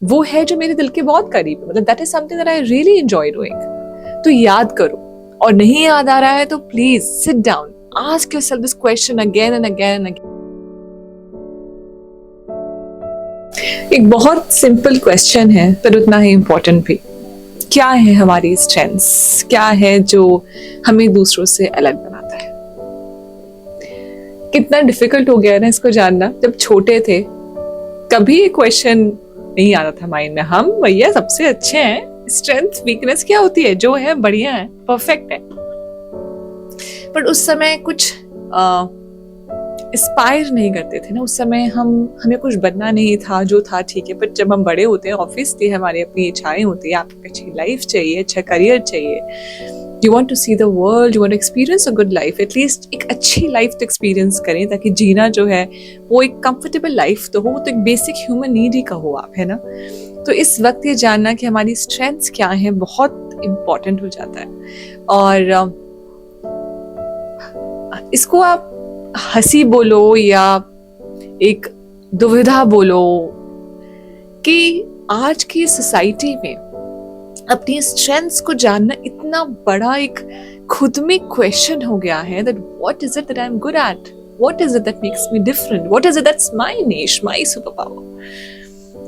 वो है जो मेरे दिल के बहुत करीब है, मतलब that is something that I really enjoy doing. तो याद करो, और नहीं याद आ रहा है तो please sit down, ask yourself this question again and again and again. एक बहुत सिंपल क्वेश्चन है पर उतना ही इम्पोर्टेंट भी। क्या है हमारी स्ट्रेंथ्स, क्या है जो हमें दूसरों से अलग बनाता है? कितना डिफिकल्ट हो गया है ना इसको जानना। जब छोटे थे कभी ये क्वेश्चन नहीं आता था माइंड में, हम भैया सबसे अच्छे हैं, स्ट्रेंथ वीकनेस क्या होती है, जो है बढ़िया है, परफेक्ट है। पर उस समय कुछ इंस्पायर नहीं करते थे ना, उस समय हमें कुछ बनना नहीं था, जो था ठीक है। पर जब हम बड़े होते हैं, ऑब्वियसली हमारी अपनी इच्छाएं होती है, आपको अच्छी लाइफ चाहिए, अच्छा करियर चाहिए, you want to see the world, you want to experience a good life, at least एक अच्छी लाइफ तो एक्सपीरियंस करें, ताकि जीना जो है वो एक कंफर्टेबल लाइफ तो हो, तो एक बेसिक ह्यूमन नीड ही कहो आप, है ना। तो इस वक्त ये जानना कि हमारी स्ट्रेंथ्स क्या है बहुत इम्पोर्टेंट हो जाता है। और इसको आप हंसी बोलो या एक दुविधा बोलो कि आज की सोसाइटी में अपनी स्ट्रेंथ्स को जानना इतना बड़ा एक खुद में क्वेश्चन हो गया है, that what is it that I'm good at, what is it that makes me different, what is it that's my niche, my superpower।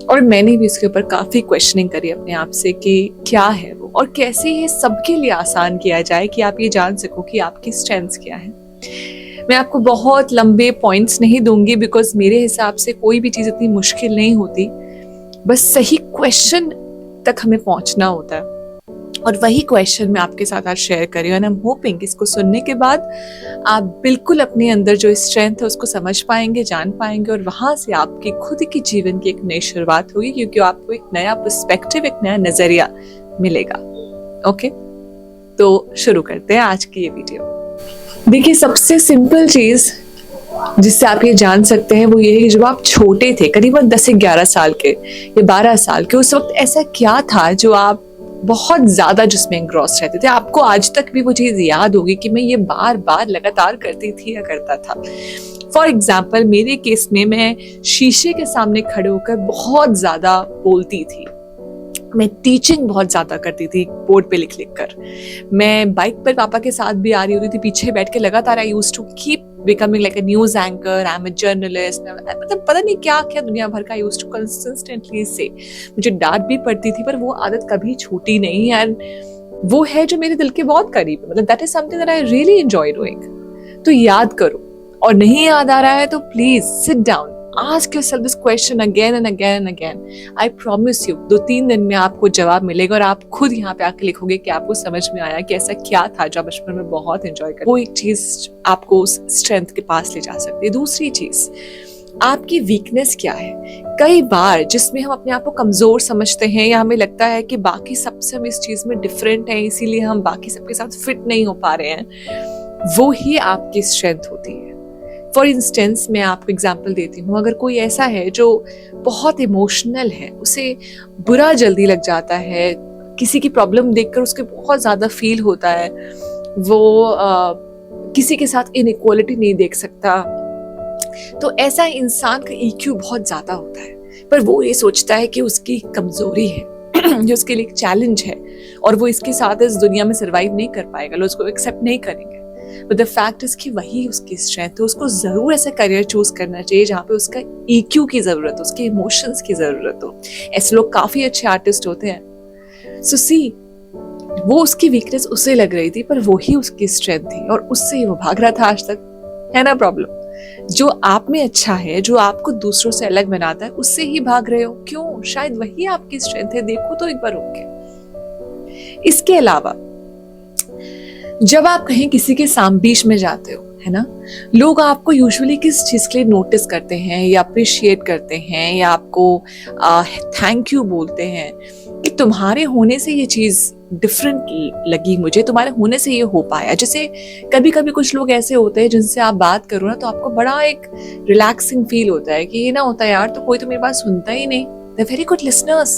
और मैंने भी इसके ऊपर काफी क्वेश्चनिंग करी अपने आप से कि क्या है वो, और कैसे ये सबके लिए आसान किया जाए कि आप ये जान सको कि आपकी स्ट्रेंथ्स क्या है। मैं आपको बहुत लंबे पॉइंट्स नहीं दूंगी, बिकॉज मेरे हिसाब से कोई भी चीज इतनी मुश्किल नहीं होती, बस सही क्वेश्चन तक हमें पहुंचना होता है। और वही क्वेश्चन मैं आपके साथ आज शेयर कर रही हूँ, एंड आई एम होपिंग कि इसको सुनने के बाद आप बिल्कुल अपने अंदर जो स्ट्रेंथ है उसको समझ पाएंगे, जान पाएंगे, और वहां से आपकी खुद की जीवन की एक नई शुरुआत होगी, क्योंकि आपको एक नया पर्सपेक्टिव, एक नया नजरिया मिलेगा। ओके, तो शुरू करते हैं आज की ये वीडियो। देखिए, सबसे सिंपल चीज जिससे आप ये जान सकते हैं वो ये है कि जब आप छोटे थे, करीबन 10 से 11 साल के या 12 साल के, उस वक्त ऐसा क्या था जो आप बहुत ज्यादा जिसमें एंग्रॉस रहते थे? आपको आज तक भी वो चीज याद होगी कि मैं ये बार बार लगातार करती थी या करता था। फॉर एग्जाम्पल, मेरे केस में मैं शीशे के सामने खड़े होकर बहुत ज्यादा बोलती थी, मैं टीचिंग बहुत ज्यादा करती थी बोर्ड पे लिख लिख कर, मैं बाइक पर पापा के साथ भी आ रही होती थी, पीछे बैठ के लगातार I used to keep becoming like a news anchor, I am a journalist, मतलब पता नहीं क्या क्या दुनिया भर का यूज्ड टू कंसिस्टेंटली से। मुझे डांट भी पड़ती थी पर वो आदत कभी छूटी नहीं, एंड वो है जो मेरे दिल के बहुत करीब है, मतलब that is something that I really enjoy doing. तो याद करो, और नहीं याद आ रहा है तो please sit down, ask yourself this question again and again and again। I promise you 2-3 दिन में आपको जवाब मिलेगा, और आप खुद यहाँ पे आके लिखोगे कि आपको समझ में आया कि ऐसा क्या था जो बचपन में बहुत एंजॉय कर। वो एक चीज आपको उस स्ट्रेंथ के पास ले जा सकती है। दूसरी चीज, आपकी वीकनेस क्या है? कई बार जिसमें हम अपने आप को कमजोर समझते हैं, या हमें लगता है कि बाकी सबसे हम इस चीज में डिफरेंट हैं, इसीलिए हम बाकी सबके साथ फिट नहीं हो पा रहे हैं, वो ही आपकी स्ट्रेंथ होती है। फॉर इंस्टेंस, मैं आपको एग्जाम्पल देती हूँ, अगर कोई ऐसा है जो बहुत इमोशनल है, उसे बुरा जल्दी लग जाता है, किसी की प्रॉब्लम देखकर उसके बहुत ज्यादा फील होता है, वो किसी के साथ इनइक्वालिटी नहीं देख सकता, तो ऐसा इंसान का EQ बहुत ज्यादा होता है, पर वो ये सोचता है कि उसकी कमजोरी है जो उसके लिए एक चैलेंज है, और वो इसके साथ इस दुनिया में सर्वाइव नहीं कर पाएगा, लोग उसको एक्सेप्ट नहीं करेंगे। बट द फैक्ट इज कि वही उसकी स्ट्रेंथ है। उसको जरूर ऐसा करियर चूज करना चाहिए जहाँ पे उसका EQ की जरूरत हो, उसके इमोशंस की जरूरत हो। ऐसे लोग काफी अच्छे आर्टिस्ट होते हैं। सो सी, वो उसकी वीकनेस उसे लग रही थी, पर वो ही उसकी स्ट्रेंथ थी, और उससे ही वो भाग रहा था आज तक, है ना प्रॉब्लम। जो आप में अच्छा है, जो आपको दूसरों से अलग बनाता है, उससे ही भाग रहे हो। क्यों? शायद वही आपकी स्ट्रेंथ है, देखो तो एक बार होके। इसके अलावा जब आप कहीं किसी के बीच में जाते हो, है ना, लोग आपको यूजुअली किस चीज के लिए नोटिस करते हैं या अप्रिशिएट करते हैं या आपको थैंक यू बोलते हैं कि तुम्हारे होने से ये चीज डिफरेंट लगी मुझे, तुम्हारे होने से ये हो पाया। जैसे कभी कभी कुछ लोग ऐसे होते हैं जिनसे आप बात करो ना, तो आपको बड़ा एक रिलैक्सिंग फील होता है कि ये ना होता है यार, तो कोई तो मेरी बात सुनता ही नहीं। They very good listeners,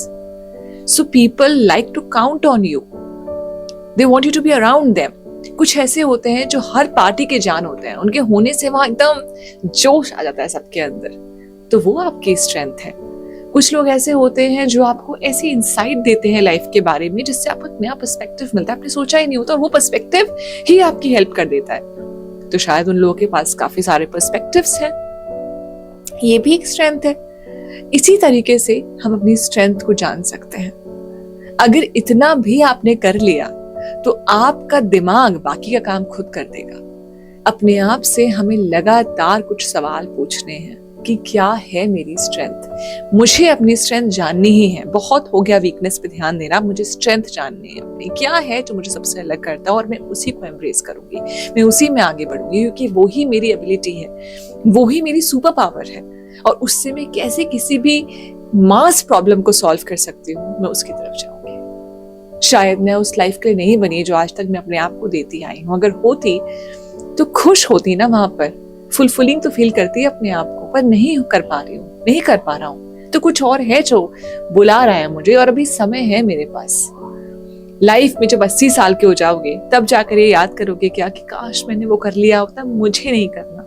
so people like to count on you, they want you to be around them. कुछ ऐसे होते हैं जो हर पार्टी के जान होते हैं, उनके होने से वहां एकदम जोश आ जाता है सबके अंदर, तो वो आपकी स्ट्रेंथ है। कुछ लोग ऐसे होते हैं जो आपको ऐसी इंसाइट देते हैं लाइफ के बारे में जिससे आपको एक नया पर्सपेक्टिव मिलता है, आपने सोचा ही नहीं होता, और वो पर्सपेक्टिव ही आपकी हेल्प कर देता है। तो शायद उन लोगों के पास काफी सारे पर्सपेक्टिव्स हैं, ये भी एक स्ट्रेंथ है। इसी तरीके से हम अपनी स्ट्रेंथ को जान सकते हैं। अगर इतना भी आपने कर लिया तो आपका दिमाग बाकी का काम खुद कर देगा। अपने आप से हमें लगातार कुछ सवाल पूछने हैं कि क्या है मेरी स्ट्रेंथ। मुझे अपनी स्ट्रेंथ जाननी ही है। बहुत हो गया वीकनेस पे ध्यान देना, मुझे स्ट्रेंथ जाननी है अपनी। क्या है जो मुझे सबसे अलग करता है और मैं उसी को एम्ब्रेस करूंगी, मैं उसी में आगे बढ़ूंगी, क्योंकि वो ही मेरी एबिलिटी है, वो ही मेरी सुपर पावर है। और उससे मैं कैसे किसी भी मास प्रॉब्लम को सॉल्व कर सकती हूँ, मैं उसकी तरफ जाऊंगी। शायद मैं उस लाइफ के लिए नहीं बनी जो आज तक मैं अपने आप को देती आई हूँ। अगर होती तो खुश होती ना, वहां पर फुलफिलिंग तो फील करती है अपने आप को, पर नहीं कर पा रही हूँ, नहीं कर पा रहा हूँ। तो कुछ और है जो बुला रहा है मुझे, और अभी समय है मेरे पास। लाइफ में जब 80 साल के हो जाओगे तब जाकर ये याद करोगे क्या कि काश मैंने वो कर लिया होता, मुझे नहीं करना।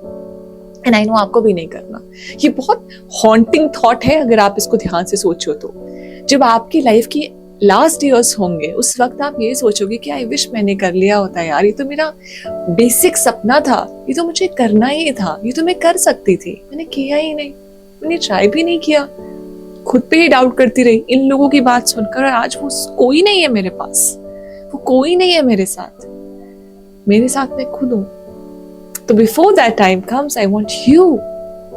एंड आई नो आपको भी नहीं करना। ये बहुत हॉन्टिंग थॉट है अगर आप इसको ध्यान से सोचो तो। जब आपकी लाइफ की लास्ट ईयर्स होंगे उस वक्त आप ये सोचोगे कि आई विश मैंने कर लिया होता यार, ये तो मेरा बेसिक सपना था, ये तो मुझे करना ही था, ये तो मैं कर सकती थी, मैंने किया ही नहीं, मैंने ट्राई भी नहीं किया। खुद पे ही डाउट करती रही इन लोगों की बात सुनकर, और आज वो कोई नहीं है मेरे पास, वो कोई नहीं है मेरे साथ मैं खुद हूँ। तो before that time comes I want you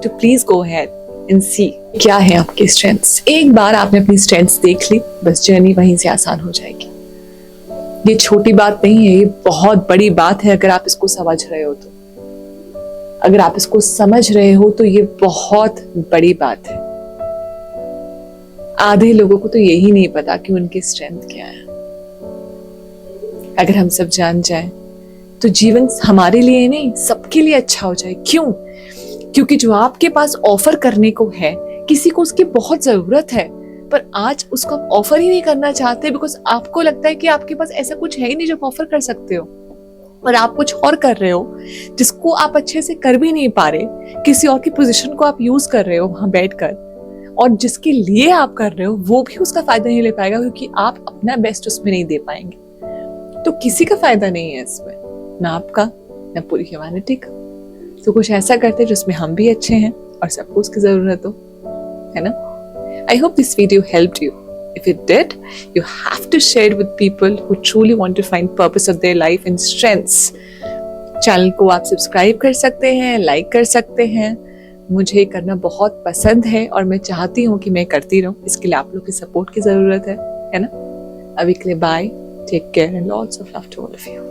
to please go ahead and see क्या है आपकी स्ट्रेंथ्स। एक बार आपने अपनी स्ट्रेंथ्स देख ली, बस जर्नी वहीं से आसान हो जाएगी। ये छोटी बात नहीं है, ये बहुत बड़ी बात है। अगर आप इसको समझ रहे हो तो, अगर आप इसको समझ रहे हो तो ये बहुत बड़ी बात है। आधे लोगों को तो यही नहीं पता कि उनकी स्ट्रेंथ क्या है। अगर हम सब जान जाएं तो जीवन हमारे लिए नहीं सबके लिए अच्छा हो जाए। क्यों? क्योंकि जो आपके पास ऑफर करने को है, किसी को उसकी बहुत जरूरत है, पर आज उसको आप ऑफर ही नहीं करना चाहते, बिकॉज आपको लगता है कि आपके पास ऐसा कुछ है ही नहीं जो ऑफर कर सकते हो, और आप कुछ और कर रहे हो जिसको आप अच्छे से कर भी नहीं पा रहे। किसी और की पोजीशन को आप यूज कर रहे हो वहां बैठकर, और जिसके लिए आप कर रहे हो वो भी उसका फायदा नहीं ले पाएगा, क्योंकि आप अपना बेस्ट उसमें नहीं दे पाएंगे। तो किसी का फायदा नहीं है इसमें, ना आपका ना पूरी ह्यूमैनिटी का। तो कुछ ऐसा करते हैं जिसमें हम भी अच्छे हैं और सबको उसकी जरूरत हो, है ना? I hope this video helped you. If it did, you have to share it with people who truly want to find purpose of their life and strengths. Channel को आप सब्सक्राइब कर सकते हैं, लाइक कर सकते हैं। मुझे करना बहुत पसंद है और मैं चाहती हूँ कि मैं करती रहूँ। इसके लिए आप लोग की सपोर्ट की जरूरत है ना? अभी के लिए bye, take care and lots of love to all of you.